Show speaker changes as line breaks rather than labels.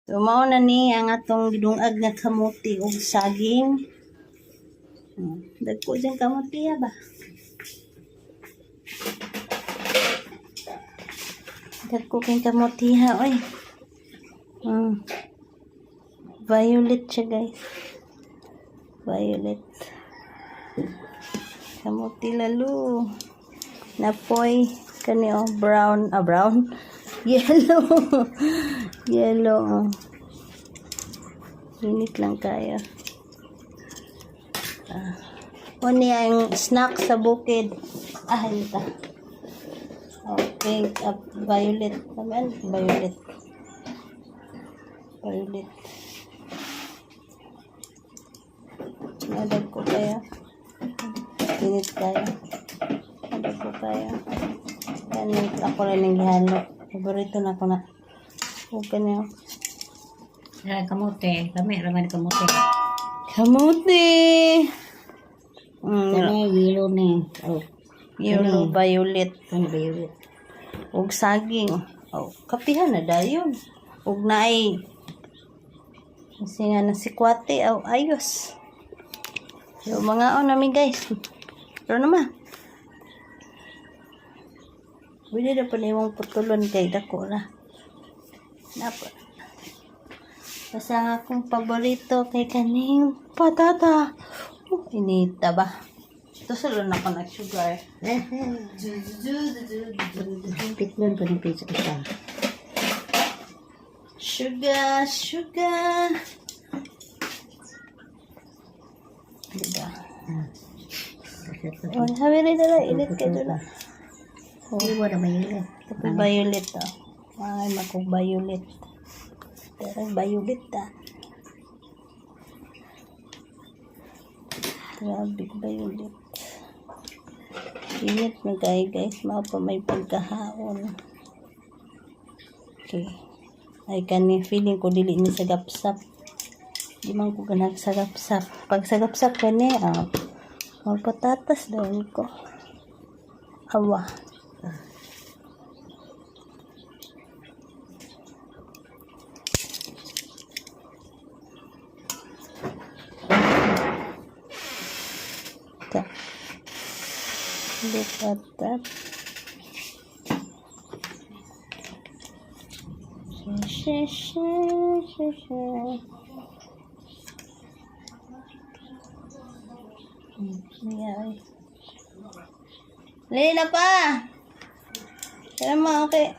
So, mao na ni ang atong gidungag nga kamuti ug saging. Dagko dyan kamuti ba? Dagko kayong kamuti ha, oy. Violet siya, guys. Violet. Kamuti lalo. Napoy kani brown, brown. Yellow. Yellow. Init lang kaya. Oni ang snack sa bukid. Ito. Pink, violet. Kaman, violet. Violet. Nadag ko kaya. Init kaya. Nadag ko kaya. Ganit ako rin ng gihalo. Favorito na ako na. Huwag ka niyo.
Kamote. Kami, raman kamote.
Kamuti!
Kani, yellow ni. Oh.
Yellow, violet.
Kani, violet.
Huwag saging. Kapihan na dayon. Huwag na ay. Kasi nga na si Kwate. Ayos. So, mga namin guys. Pero naman. Pwede na pa na yung putulon kay dako na. Basta ang akong paborito kay kaning patata. Inita ba? Ito salo na ako nag-sugar.
Pitlon ko ng pizza isa.
Sugar, sugar. Diba? Sabi rin na init ka doon.
Iwa na violet.
Tapi violet Ay, makong violet. Pero violet Grabe, violet. Init na guys. Mao pa may pagkahaon. Okay. Ay, kani feeling ko dili ni sagapsap. Di man ko ganag sagapsap. Pag sagapsap kani, patatas daw ko. Awa. Look at that. Lina pa. Kaya mo, okay.